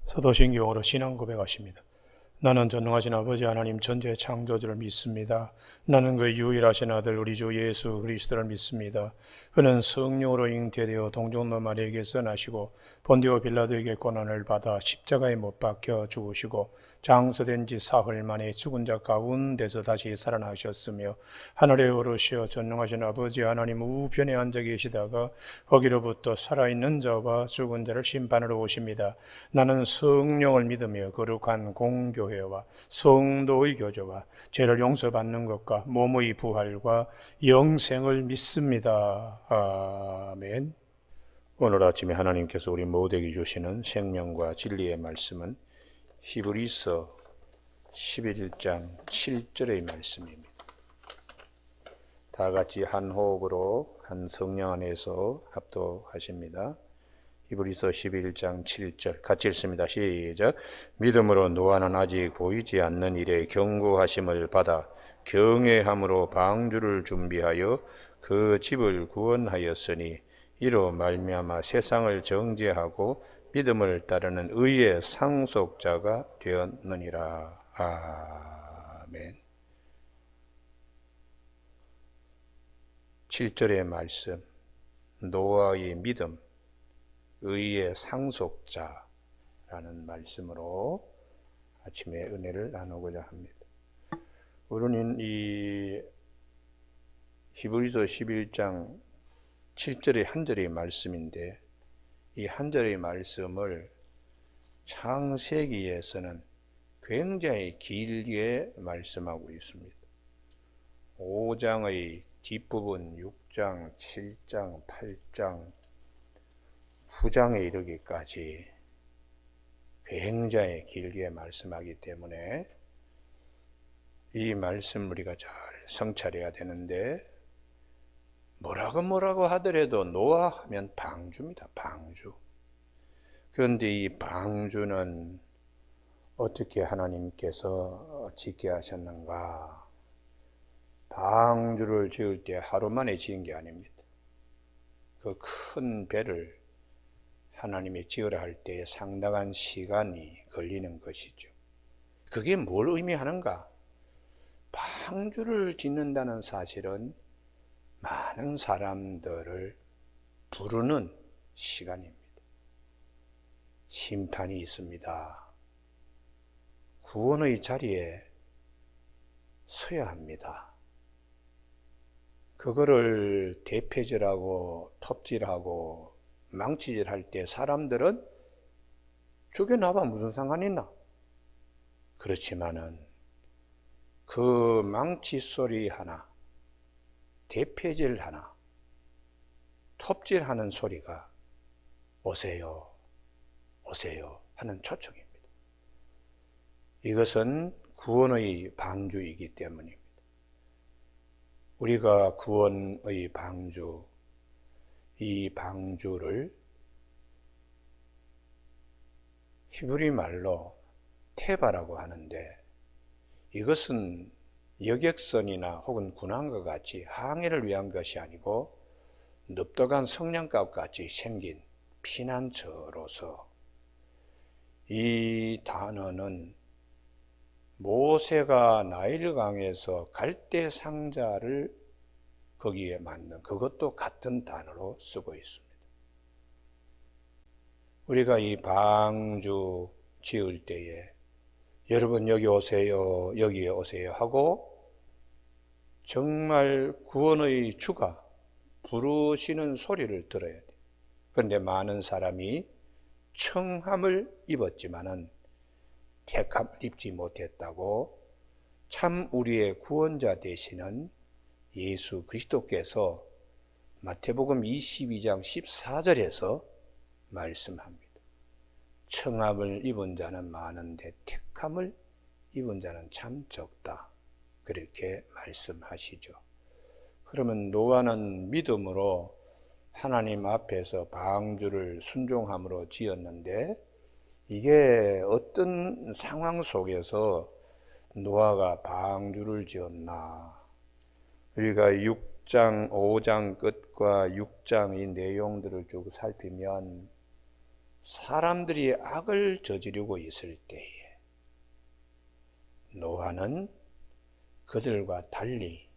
사도신경으로 신앙 고백하십니다. 나는 전능하신 아버지 하나님 전지의 창조주를 믿습니다. 나는 그 유일하신 아들 우리 주 예수 그리스도를 믿습니다. 그는 성령으로 잉태되어 동정노 마리아에게서 나시고 본디오 빌라도에게 고난을 받아 십자가에 못 박혀 죽으시고 장서된 지 사흘 만에 죽은 자 가운데서 다시 살아나셨으며 하늘에 오르시어 전능하신 아버지 하나님 우편에 앉아 계시다가 거기로부터 살아있는 자와 죽은 자를 심판하러 오십니다. 나는 성령을 믿으며 거룩한 공교회와 성도의 교제와 죄를 용서받는 것과 몸의 부활과 영생을 믿습니다. 아멘. 오늘 아침에 하나님께서 우리 모두에게 주시는 생명과 진리의 말씀은 히브리서 11장 7절의 말씀입니다. 다 같이 한 호흡으로 한 성령 안에서 합독하십니다. 히브리서 11장 7절 같이 읽습니다. 시작. 믿음으로 노아는 아직 보이지 않는 일에 경고하심을 받아 경외함으로 방주를 준비하여 그 집을 구원하였으니 이로 말미암아 세상을 정죄하고 믿음을 따르는 의의 상속자가 되었느니라. 아멘. 7절의 말씀, 노아의 믿음, 의의 상속자라는 말씀으로 아침에 은혜를 나누고자 합니다. 우리는 이 히브리서 11장 7절의 한 절의 말씀인데 이 한 절의 말씀을 창세기에서는 굉장히 길게 말씀하고 있습니다. 5장의 뒷부분 6장, 7장, 8장, 후장에 이르기까지 굉장히 길게 말씀하기 때문에 이 말씀 우리가 잘 성찰해야 되는데 뭐라고 하더라도 노아 하면 방주입니다. 방주. 그런데 이 방주는 어떻게 하나님께서 짓게 하셨는가? 방주를 지을 때 하루 만에 지은 게 아닙니다. 그 큰 배를 하나님이 지으라 할 때 상당한 시간이 걸리는 것이죠. 그게 뭘 의미하는가? 방주를 짓는다는 사실은 많은 사람들을 부르는 시간입니다. 심판이 있습니다. 구원의 자리에 서야 합니다. 그거를 대패질하고 톱질하고 망치질할 때 사람들은 죽여놔봐 무슨 상관 있나? 그렇지만은 그 망치 소리 하나, 대패질 하나, 톱질하는 소리가 오세요, 오세요 하는 초청입니다. 이것은 구원의 방주이기 때문입니다. 우리가 구원의 방주, 이 방주를 히브리 말로 테바라고 하는데 이것은 여객선이나 혹은 군함과 같이 항해를 위한 것이 아니고 넓적한 성냥갑 같이 생긴 피난처로서 이 단어는 모세가 나일강에서 갈대 상자를 거기에 만든 그것도 같은 단어로 쓰고 있습니다. 우리가 이 방주 지을 때에 여러분 여기 오세요, 여기에 오세요 하고 정말 구원의 주가 부르시는 소리를 들어야 돼요. 그런데 많은 사람이 청함을 입었지만은 택함을 입지 못했다고 참 우리의 구원자 되시는 예수 그리스도께서 마태복음 22장 14절에서 말씀합니다. 청함을 입은 자는 많은데 택함을 입은 자는 참 적다. 그렇게 말씀하시죠. 그러면 노아는 믿음으로 하나님 앞에서 방주를 순종함으로 지었는데 이게 어떤 상황 속에서 노아가 방주를 지었나? 우리가 6장, 5장 끝과 6장 이 내용들을 쭉 살피면 사람들이 악을 저지르고 있을 때에 노아는 그들과 달리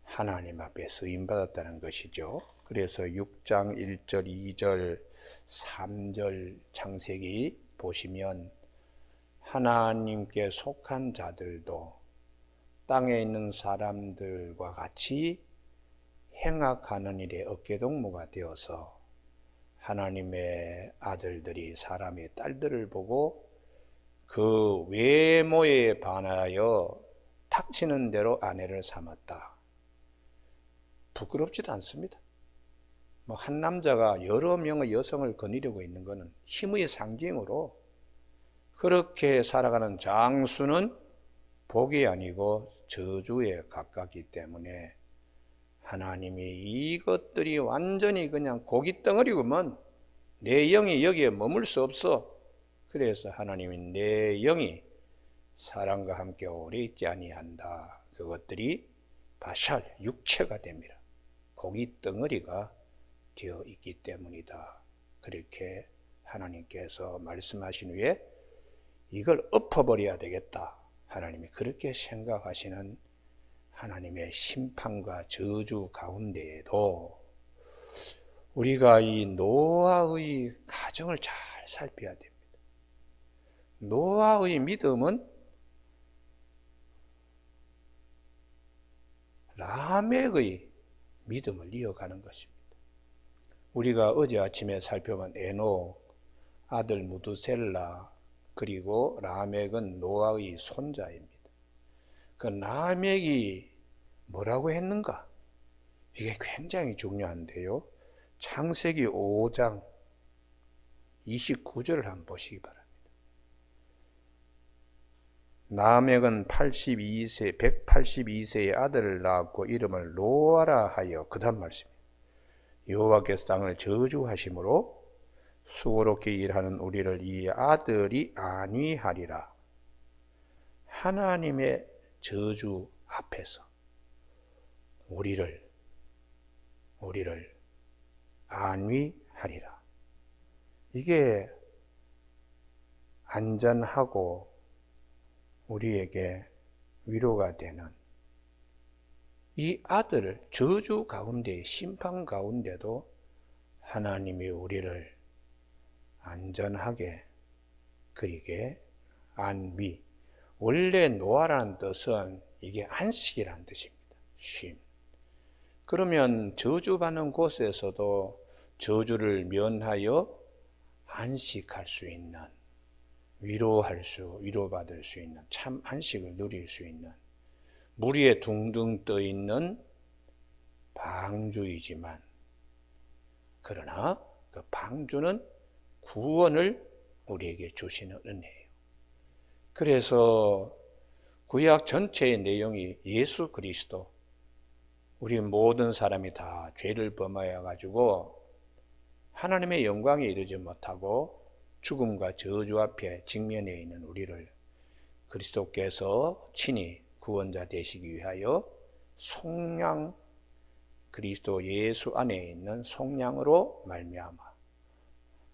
하나님 앞에 쓰임받았다는 것이죠. 그래서 6장 1절, 2절, 3절 창세기 보시면 하나님께 속한 자들도 땅에 있는 사람들과 같이 행악하는 일에 어깨동무가 되어서 하나님의 아들들이 사람의 딸들을 보고 그 외모에 반하여 탁치는 대로 아내를 삼았다. 부끄럽지도 않습니다. 한 남자가 여러 명의 여성을 거느리고 있는 것은 힘의 상징으로 그렇게 살아가는 장수는 복이 아니고 저주에 가깝기 때문에 하나님이 이것들이 완전히 그냥 고깃덩어리구먼, 내 영이 여기에 머물 수 없어. 그래서 하나님이 내 영이 사람과 함께 오래 있지 아니한다. 그것들이 바샬, 육체가 됩니다. 고깃덩어리가 되어 있기 때문이다. 그렇게 하나님께서 말씀하신 후에 이걸 엎어버려야 되겠다. 하나님이 그렇게 생각하시는 하나님의 심판과 저주 가운데에도 우리가 이 노아의 가정을 잘 살펴야 됩니다. 노아의 믿음은 라멕의 믿음을 이어가는 것입니다. 우리가 어제 아침에 살펴본 에녹, 아들 무드셀라, 그리고 라멕은 노아의 손자입니다. 그 라멕이 뭐라고 했는가? 이게 굉장히 중요한데요. 창세기 5장 29절을 한번 보시기 바랍니다. 라멕은 182세의 아들을 낳았고 이름을 노아라 하여 그 다음 말씀입니다. 여호와께서 땅을 저주하심으로 수고롭게 일하는 우리를 이 아들이 안위하리라. 하나님의 저주 앞에서 우리를 안위하리라. 이게 안전하고 우리에게 위로가 되는 이 아들을 저주 가운데 심판 가운데도 하나님이 우리를 안전하게 그리게 안위. 원래 노아라는 뜻은 이게 안식이라는 뜻입니다. 쉼. 그러면 저주받는 곳에서도 저주를 면하여 안식할 수 있는, 위로받을 수 있는, 참 안식을 누릴 수 있는, 물 위에 둥둥 떠 있는 방주이지만, 그러나 그 방주는 구원을 우리에게 주시는 은혜예요. 그래서 구약 전체의 내용이 예수 그리스도, 우리 모든 사람이 다 죄를 범하여 가지고 하나님의 영광에 이르지 못하고 죽음과 저주 앞에 직면해 있는 우리를 그리스도께서 친히 구원자 되시기 위하여 속량, 그리스도 예수 안에 있는 속량으로 말미암아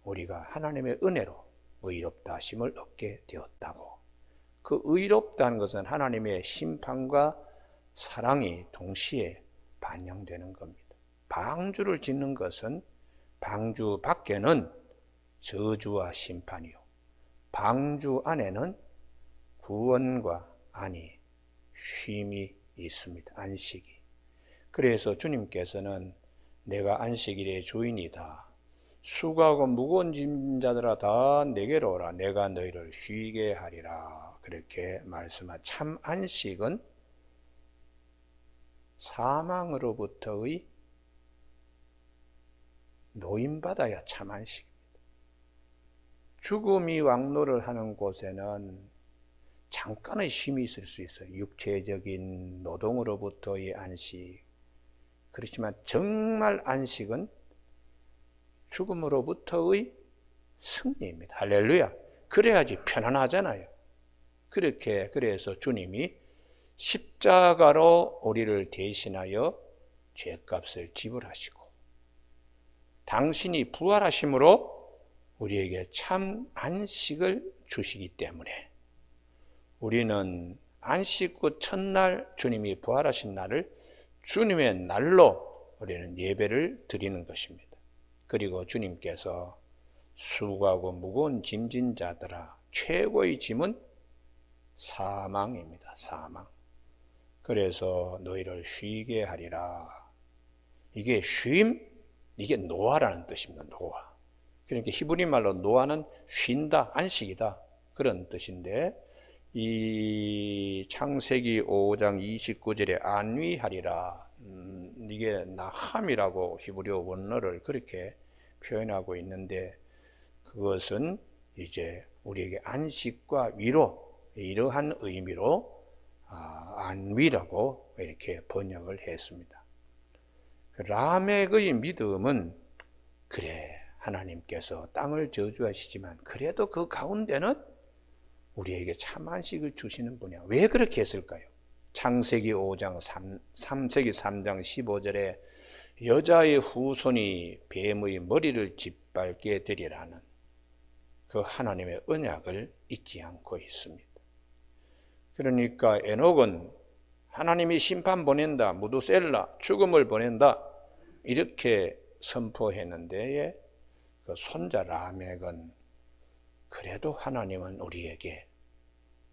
우리가 하나님의 은혜로 의롭다 하심을 얻게 되었다고. 그 의롭다는 것은 하나님의 심판과 사랑이 동시에 반영되는 겁니다. 방주를 짓는 것은 방주 밖에는 저주와 심판이요, 방주 안에는 구원과 쉼이 있습니다. 안식이. 그래서 주님께서는 내가 안식일의 주인이다. 수고하고 무거운 짐 자들아 다 내게로 오라. 내가 너희를 쉬게 하리라. 그렇게 말씀한 참 안식은 사망으로부터의 노임받아야 참 안식입니다. 죽음이 왕노를 하는 곳에는 잠깐의 쉼이 있을 수 있어요. 육체적인 노동으로부터의 안식. 그렇지만 정말 안식은 죽음으로부터의 승리입니다. 할렐루야. 그래야지 편안하잖아요. 그래서 주님이 십자가로 우리를 대신하여 죄값을 지불하시고 당신이 부활하심으로 우리에게 참 안식을 주시기 때문에 우리는 안식 후 첫날 주님이 부활하신 날을 주님의 날로 우리는 예배를 드리는 것입니다. 그리고 주님께서 수고하고 무거운 짐진 자들아, 최고의 짐은 사망입니다. 사망. 그래서 너희를 쉬게 하리라. 이게 쉼, 이게 노아라는 뜻입니다. 노아. 그러니까 히브리 말로 노아는 쉰다, 안식이다, 그런 뜻인데, 이 창세기 5장 29절에 안위하리라, 이게 나함이라고 히브리어 원어를 그렇게 표현하고 있는데, 그것은 이제 우리에게 안식과 위로, 이러한 의미로 안위라고 이렇게 번역을 했습니다. 라멕의 믿음은, 그래, 하나님께서 땅을 저주하시지만 그래도 그 가운데는 우리에게 참 안식을 주시는 분이야. 왜 그렇게 했을까요? 창세기 5장 3세기 3장 15절에 여자의 후손이 뱀의 머리를 짓밟게 되리라는 그 하나님의 언약을 잊지 않고 있습니다. 그러니까 에녹은 하나님이 심판 보낸다, 무두셀라, 죽음을 보낸다, 이렇게 선포했는데, 그 손자 라멕은 그래도 하나님은 우리에게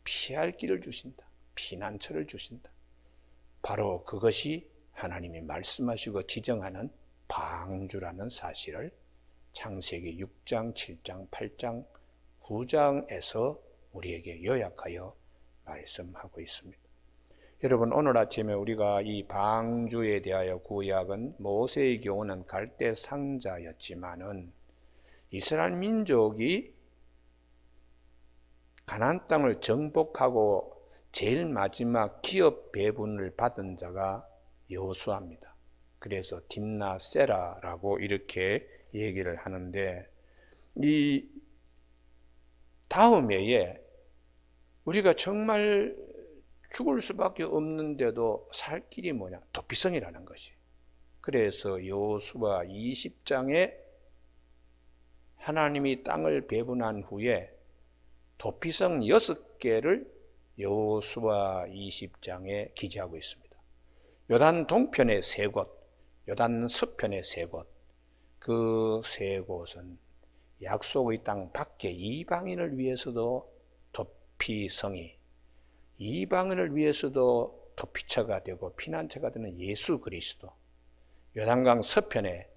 피할 길을 주신다, 피난처를 주신다. 바로 그것이 하나님이 말씀하시고 지정하는 방주라는 사실을 창세기 6장, 7장, 8장, 9장에서 우리에게 요약하여 말씀하고 있습니다. 여러분, 오늘 아침에 우리가 이 방주에 대하여 구약은 모세의 경우는 갈대 상자였지만은 이스라엘 민족이 가나안 땅을 정복하고 제일 마지막 기업 배분을 받은 자가 여호수아입니다. 그래서 딥나 세라라고 이렇게 얘기를 하는데, 이 다음 해에 우리가 정말 죽을 수밖에 없는데도 살 길이 뭐냐? 도피성이라는 것이. 그래서 여호수아 20장에 하나님이 땅을 배분한 후에 도피성 6개를 여호수아 20장에 기재하고 있습니다. 요단 동편의 3곳, 요단 서편의 3곳, 그 3곳은 약속의 땅 밖에 이방인을 위해서도 도피성이, 이방인을 위해서도 도피처가 되고 피난처가 되는 예수 그리스도, 요단강 서편에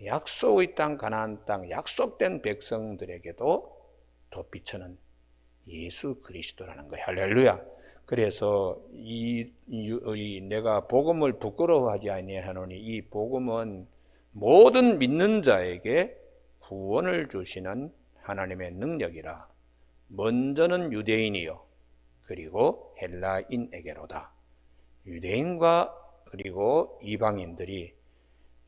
약속의 땅 가나안 땅 약속된 백성들에게도 도피처는 예수 그리스도라는 거예요. 할렐루야. 그래서 내가 복음을 부끄러워하지 아니하노니 이 복음은 모든 믿는 자에게 구원을 주시는 하나님의 능력이라. 먼저는 유대인이요 그리고 헬라인에게로다. 유대인과 그리고 이방인들이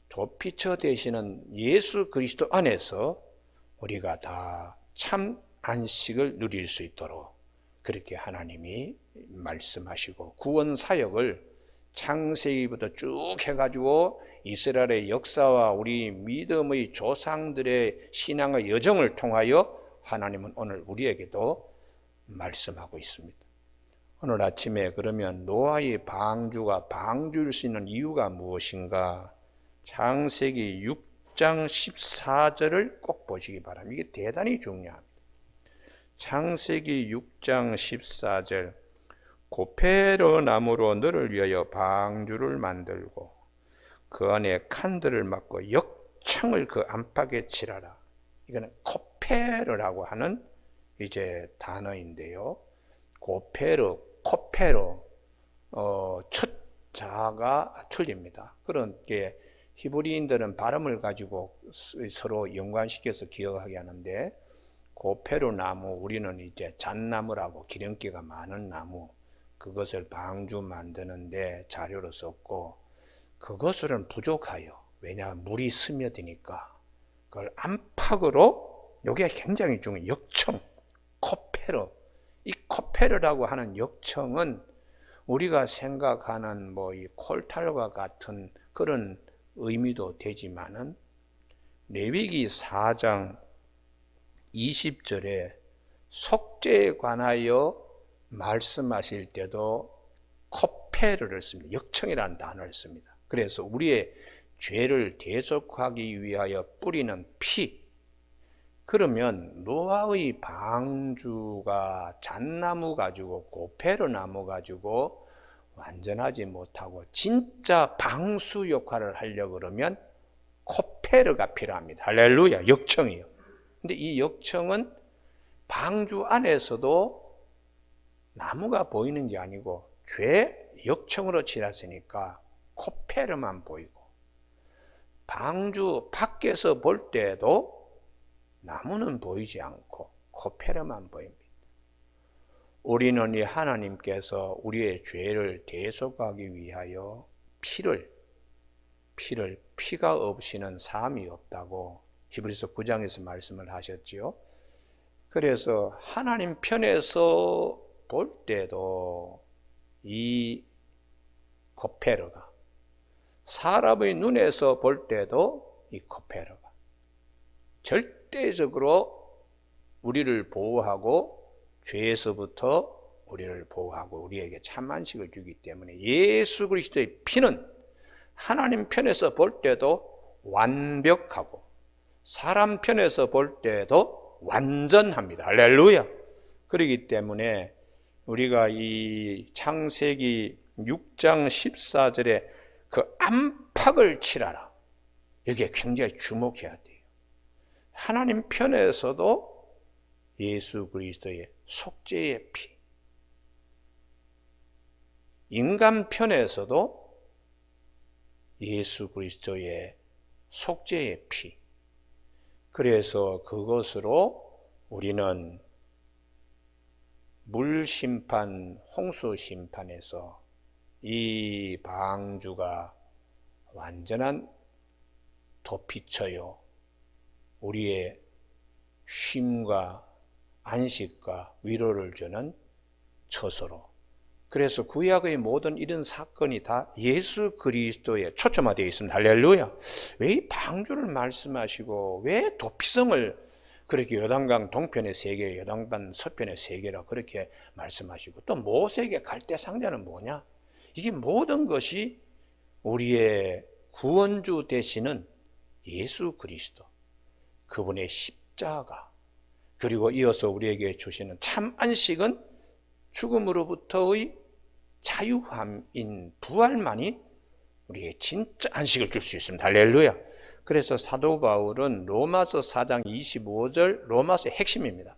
도피처 되시는 예수 그리스도 안에서 우리가 다 참 안식을 누릴 수 있도록 그렇게 하나님이 말씀하시고, 구원 사역을 창세기부터 쭉 해가지고 이스라엘의 역사와 우리 믿음의 조상들의 신앙의 여정을 통하여 하나님은 오늘 우리에게도 말씀하고 있습니다. 오늘 아침에 그러면 노아의 방주가 방주일 수 있는 이유가 무엇인가? 창세기 6장 14절을 꼭 보시기 바랍니다. 이게 대단히 중요합니다. 창세기 6장 14절, 고페르 나무로 너를 위하여 방주를 만들고 그 안에 칸들을 막고 역청을 그 안팎에 칠하라. 이거는 코페르라고 하는 이제 단어인데요. 고페르, 코페르, 첫 자가 틀립니다. 그렇게 히브리인들은 발음을 가지고 서로 연관시켜서 기억하게 하는데, 고페르 나무, 우리는 이제 잣나무라고 기름기가 많은 나무, 그것을 방주 만드는데 자료로 썼고, 그것은 부족하여. 왜냐하면 물이 스며드니까 그걸 안팎으로, 이게 굉장히 중요해요. 역청, 코페르. 이 코페르라고 하는 역청은 우리가 생각하는 뭐 이 콜탈과 같은 그런 의미도 되지만은 레위기 4장 20절에 속죄에 관하여 말씀하실 때도 코페르를 씁니다. 역청이라는 단어를 씁니다. 그래서 우리의 죄를 대속하기 위하여 뿌리는 피. 그러면 노아의 방주가 잣나무 가지고 고페르 나무 가지고 완전하지 못하고 진짜 방수 역할을 하려고 그러면 코페르가 필요합니다. 할렐루야. 역청이요. 근데 이 역청은 방주 안에서도 나무가 보이는 게 아니고 죄 역청으로 칠했으니까 코페르만 보이고, 방주 밖에서 볼 때도 나무는 보이지 않고 코페르만 보입니다. 우리는 이 하나님께서 우리의 죄를 대속하기 위하여 피가 없이는 삶이 없다고 히브리서 9장에서 말씀을 하셨지요. 그래서 하나님 편에서 볼 때도 이 코페르가, 사람의 눈에서 볼 때도 이 코페르가 절대적으로 우리를 보호하고 죄에서부터 우리를 보호하고 우리에게 참 안식을 주기 때문에 예수 그리스도의 피는 하나님 편에서 볼 때도 완벽하고 사람 편에서 볼 때도 완전합니다. 할렐루야. 그렇기 때문에 우리가 이 창세기 6장 14절에 그 안팎을 칠하라, 여기에 굉장히 주목해야 돼요. 하나님 편에서도 예수 그리스도의 속죄의 피, 인간 편에서도 예수 그리스도의 속죄의 피. 그래서 그것으로 우리는 물 심판, 홍수 심판에서 이 방주가 완전한 도피처요, 우리의 쉼과 안식과 위로를 주는 처소로. 그래서 구약의 모든 이런 사건이 다 예수 그리스도에 초점화되어 있습니다. 할렐루야. 왜 이 방주를 말씀하시고 왜 도피성을 그렇게 요단강 동편의 3개, 요단강 서편의 3개라 그렇게 말씀하시고, 또 모세에게 갈대 상자는 뭐냐? 이게 모든 것이 우리의 구원주 되시는 예수 그리스도, 그분의 십자가, 그리고 이어서 우리에게 주시는 참 안식은 죽음으로부터의 자유함인 부활만이 우리에게 진짜 안식을 줄 수 있습니다. 할렐루야. 그래서 사도 바울은 로마서 4장 25절 로마서의 핵심입니다.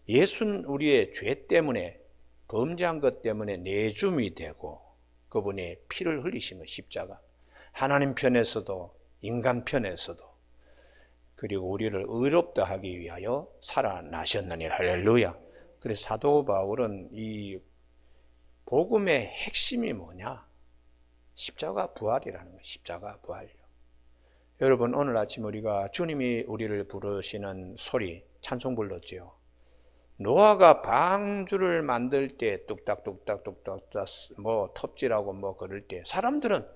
예수는 우리의 죄 때문에, 범죄한 것 때문에 내줌이 되고 그분의 피를 흘리시는 십자가, 하나님 편에서도 인간 편에서도, 그리고 우리를 의롭다 하기 위하여 살아나셨느니. 할렐루야. 그래서 사도 바울은 이 복음의 핵심이 뭐냐? 십자가 부활이라는 거예요. 십자가 부활요. 여러분, 오늘 아침 우리가 주님이 우리를 부르시는 소리, 찬송 불렀지요. 노아가 방주를 만들 때 뚝딱뚝딱 뭐 톱질하고 뭐 그럴 때 사람들은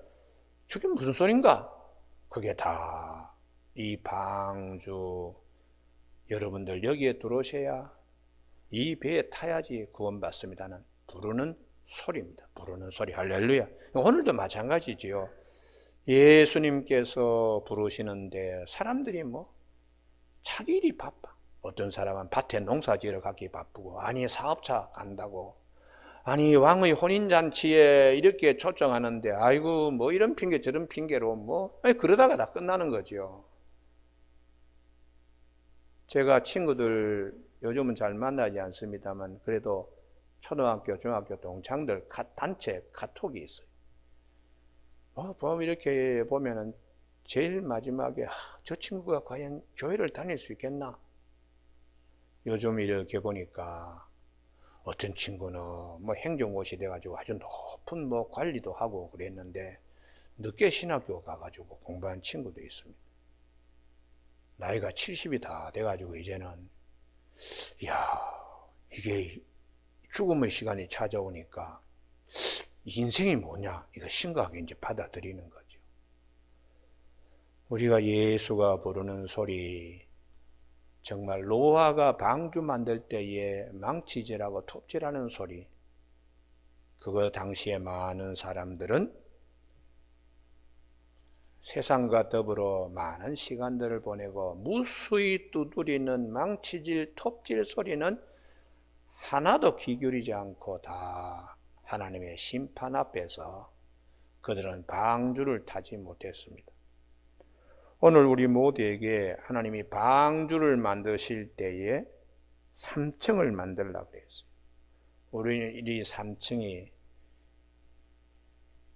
저게 무슨 소린가? 그게 다 이 방주, 여러분들 여기에 들어오셔야, 이 배에 타야지 구원받습니다는 부르는 소리입니다. 부르는 소리. 할렐루야. 오늘도 마찬가지지요. 예수님께서 부르시는데 사람들이 뭐 자기 일이 바빠. 어떤 사람은 밭에 농사 지으러 가기 바쁘고, 아니 사업차 간다고, 아니 왕의 혼인잔치에 이렇게 초청하는데 아이고 뭐 이런 핑계 저런 핑계로 뭐 그러다가 다 끝나는 거죠. 제가 친구들 요즘은 잘 만나지 않습니다만 그래도 초등학교, 중학교 동창들 단체 카톡이 있어요. 이렇게 보면은 제일 마지막에 저 친구가 과연 교회를 다닐 수 있겠나? 요즘 이렇게 보니까 어떤 친구는 뭐 행정고시 돼가지고 아주 높은 뭐 관리도 하고 그랬는데 늦게 신학교 가가지고 공부한 친구도 있습니다. 나이가 70이 다 돼가지고 이제는 이게 죽음의 시간이 찾아오니까 인생이 뭐냐, 이거 심각하게 이제 받아들이는 거죠. 우리가 예수가 부르는 소리, 정말 노아가 방주 만들 때에 망치질하고 톱질하는 소리, 그거 당시에 많은 사람들은 세상과 더불어 많은 시간들을 보내고 무수히 두드리는 망치질, 톱질 소리는 하나도 귀 기울이지 않고 다 하나님의 심판 앞에서 그들은 방주를 타지 못했습니다. 오늘 우리 모두에게 하나님이 방주를 만드실 때에 3층을 만들려고 그랬어요. 우리는 이 3층이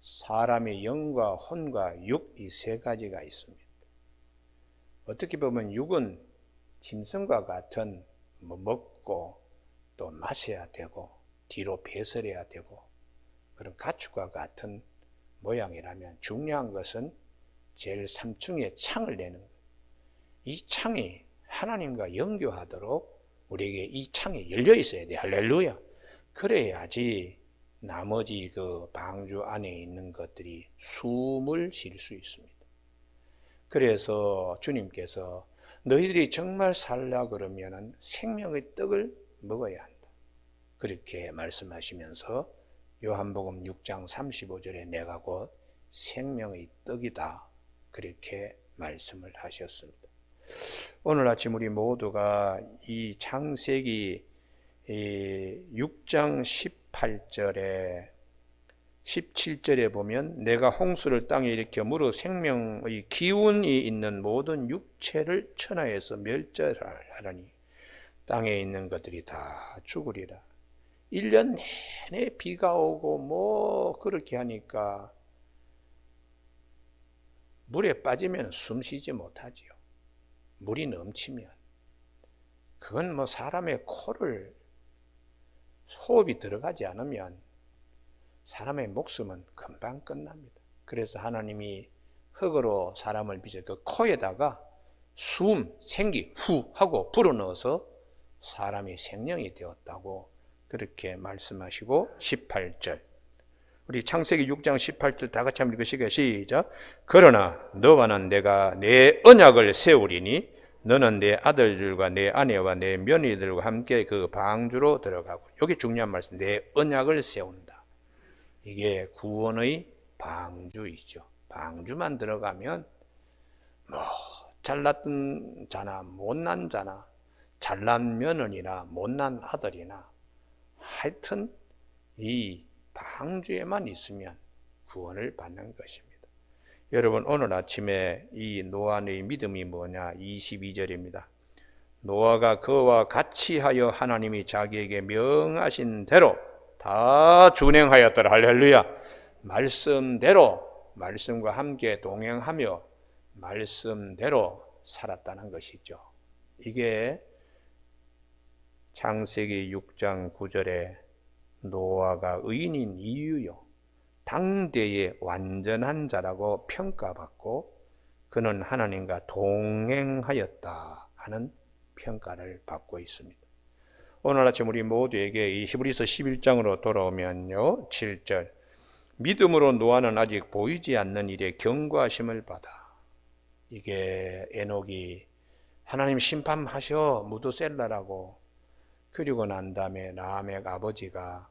사람의 영과 혼과 육, 이 세 가지가 있습니다. 어떻게 보면 육은 짐승과 같은 먹고 또 마셔야 되고 뒤로 배설해야 되고 그런 가축과 같은 모양이라면, 중요한 것은 제일 3층에 창을 내는 거예요. 이 창이 하나님과 연교하도록 우리에게 이 창이 열려 있어야 돼. 할렐루야. 그래야지 나머지 그 방주 안에 있는 것들이 숨을 쉴 수 있습니다. 그래서 주님께서 너희들이 정말 살라 그러면은 생명의 떡을 먹어야 한다, 그렇게 말씀하시면서 요한복음 6장 35절에 내가 곧 생명의 떡이다, 그렇게 말씀을 하셨습니다. 오늘 아침 우리 모두가 이 창세기 6장 18절에 17절에 보면 내가 홍수를 땅에 일으켜 물어 생명의 기운이 있는 모든 육체를 천하에서 멸절하라니 땅에 있는 것들이 다 죽으리라. 1년 내내 비가 오고 뭐 그렇게 하니까 물에 빠지면 숨 쉬지 못하지요. 물이 넘치면. 그건 뭐 사람의 코를 호흡이 들어가지 않으면 사람의 목숨은 금방 끝납니다. 그래서 하나님이 흙으로 사람을 빚어 그 코에다가 숨, 생기, 후 하고 불어넣어서 사람이 생명이 되었다고 그렇게 말씀하시고 18절, 우리 창세기 6장 18절 다 같이 한번 읽으시겠습니다. 시작. 그러나 너와는 내가 내 언약을 세우리니 너는 내 아들들과 내 아내와 내 며느리들과 함께 그 방주로 들어가고. 여기 중요한 말씀, 내 언약을 세운다. 이게 구원의 방주이죠. 방주만 들어가면 뭐 잘났던 자나 못난 자나 잘난 며느리나 못난 아들이나 하여튼 이 방주에만 있으면 구원을 받는 것입니다. 여러분, 오늘 아침에 이 노아의 믿음이 뭐냐? 22절입니다. 노아가 그와 같이 하여 하나님이 자기에게 명하신 대로 다 준행하였더라. 할렐루야. 말씀대로, 말씀과 함께 동행하며 말씀대로 살았다는 것이죠. 이게 창세기 6장 9절에 노아가 의인인 이유요, 당대의 완전한 자라고 평가받고 그는 하나님과 동행하였다 하는 평가를 받고 있습니다. 오늘 아침 우리 모두에게 이 히브리서 11장으로 돌아오면요, 7절, 믿음으로 노아는 아직 보이지 않는 일에 경고하심을 받아. 이게 에녹이 하나님 심판하셔 무드셀라라고, 그리고 난 다음에 라멕 아버지가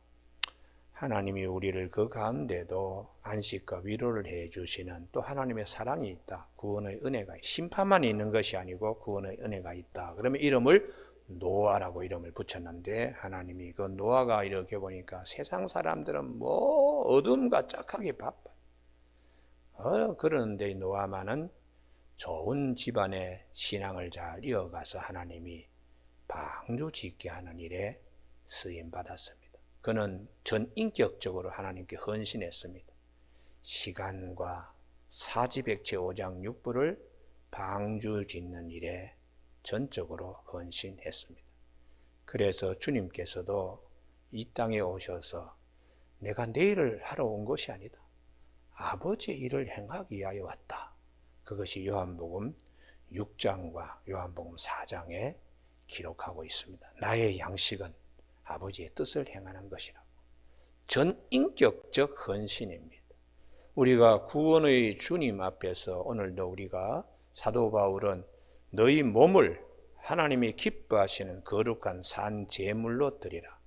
하나님이 우리를 그 가운데도 안식과 위로를 해주시는 또 하나님의 사랑이 있다, 구원의 은혜가, 심판만 있는 것이 아니고 구원의 은혜가 있다. 그러면 이름을 노아라고 이름을 붙였는데, 하나님이 그 노아가 이렇게 보니까 세상 사람들은 뭐 어둠과 짝하게 바빠. 그런데 노아만은 좋은 집안의 신앙을 잘 이어가서 하나님이 방주 짓게 하는 일에 쓰임 받았습니다. 그는 전인격적으로 하나님께 헌신했습니다. 시간과 사지백체 5장 6부를 방주 짓는 일에 전적으로 헌신했습니다. 그래서 주님께서도 이 땅에 오셔서 내가 내 일을 하러 온 것이 아니다, 아버지의 일을 행하기 위하여 왔다. 그것이 요한복음 6장과 요한복음 4장에 기록하고 있습니다. 나의 양식은 아버지의 뜻을 행하는 것이라고. 전인격적 헌신입니다. 우리가 구원의 주님 앞에서 오늘도 우리가, 사도 바울은 너희 몸을 하나님이 기뻐하시는 거룩한 산 제물로 드리라.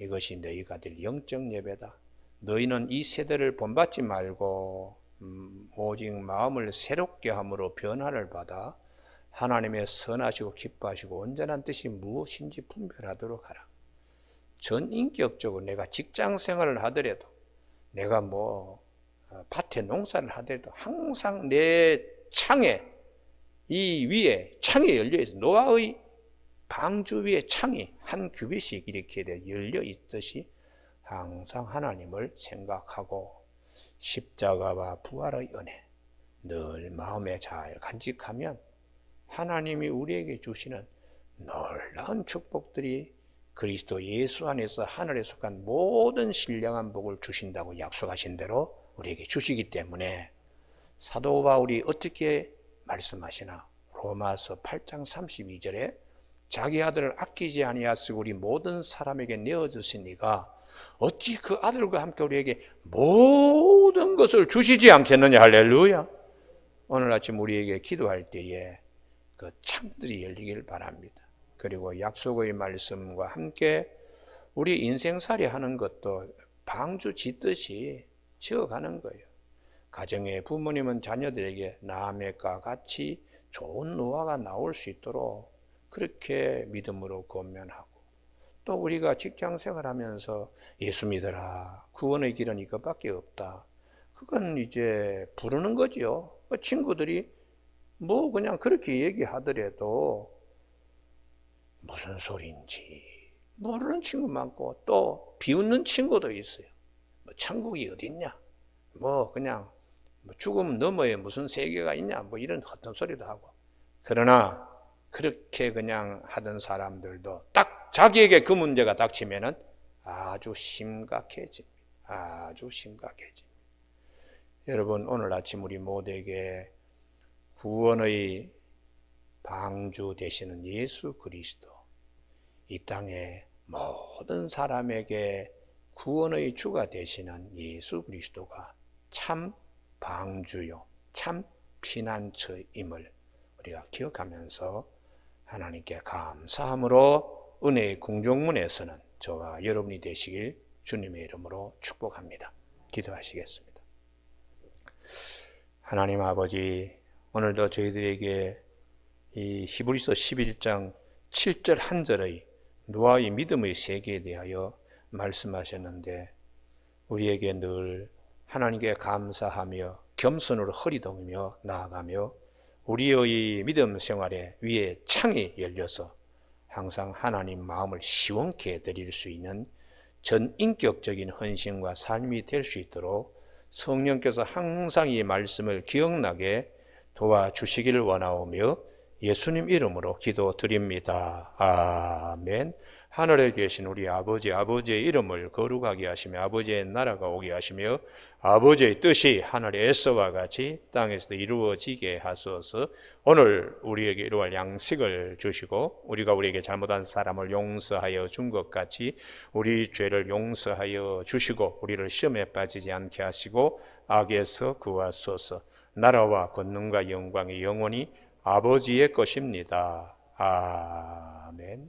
이것이 너희가 드릴 영적 예배다. 너희는 이 세대를 본받지 말고 오직 마음을 새롭게 함으로 변화를 받아 하나님의 선하시고 기뻐하시고 온전한 뜻이 무엇인지 분별하도록 하라. 전인격적으로 내가 직장 생활을 하더라도, 내가 밭에 농사를 하더라도 항상 내 창에, 이 위에 창이 열려 있어. 노아의 방주 위에 창이 한 규빗씩 이렇게 열려 있듯이 항상 하나님을 생각하고 십자가와 부활의 은혜 늘 마음에 잘 간직하면 하나님이 우리에게 주시는 놀라운 축복들이 그리스도 예수 안에서 하늘에 속한 모든 신령한 복을 주신다고 약속하신 대로 우리에게 주시기 때문에 사도 바울이 어떻게 말씀하시나? 로마서 8장 32절에 자기 아들을 아끼지 아니하시고 우리 모든 사람에게 내어주시니가 어찌 그 아들과 함께 우리에게 모든 것을 주시지 않겠느냐. 할렐루야. 오늘 아침 우리에게 기도할 때에 그 창들이 열리길 바랍니다. 그리고 약속의 말씀과 함께 우리 인생살이 하는 것도 방주 짓듯이 지어가는 거예요. 가정의 부모님은 자녀들에게 남의과 같이 좋은 노화가 나올 수 있도록 그렇게 믿음으로 권면하고, 또 우리가 직장생활하면서 예수 믿어라, 구원의 길은 이것밖에 없다, 그건 이제 부르는 거죠. 친구들이 그냥 그렇게 얘기하더라도 무슨 소리인지 모르는 친구 많고, 또 비웃는 친구도 있어요. 천국이 어딨냐, 그냥 죽음 너머에 무슨 세계가 있냐, 이런 헛된 소리도 하고. 그러나 그렇게 그냥 하던 사람들도 딱 자기에게 그 문제가 닥치면은 아주 심각해집니다. 아주 심각해집니다. 여러분, 오늘 아침 우리 모두에게 구원의 방주 되시는 예수 그리스도, 이 땅에 모든 사람에게 구원의 주가 되시는 예수 그리스도가 참 방주요, 참 피난처임을 우리가 기억하면서 하나님께 감사함으로 은혜의 궁정문에서는 저와 여러분이 되시길 주님의 이름으로 축복합니다. 기도하시겠습니다. 하나님 아버지, 오늘도 저희들에게 이 히브리서 11장 7절 한 절의 노아의 믿음의 세계에 대하여 말씀하셨는데, 우리에게 늘 하나님께 감사하며 겸손으로 허리 동이며 나아가며 우리의 믿음 생활에 위에 창이 열려서 항상 하나님 마음을 시원케 드릴 수 있는 전인격적인 헌신과 삶이 될 수 있도록 성령께서 항상 이 말씀을 기억나게 도와주시기를 원하오며 예수님 이름으로 기도드립니다. 아멘. 하늘에 계신 우리 아버지의 이름을 거룩하게 하시며 아버지의 나라가 오게 하시며 아버지의 뜻이 하늘에서와 같이 땅에서도 이루어지게 하소서. 오늘 우리에게 이루어갈 양식을 주시고 우리에게 잘못한 사람을 용서하여 준 것 같이 우리 죄를 용서하여 주시고 우리를 시험에 빠지지 않게 하시고 악에서 구하소서. 나라와 권능과 영광이 영원히 아버지의 것입니다. 아멘.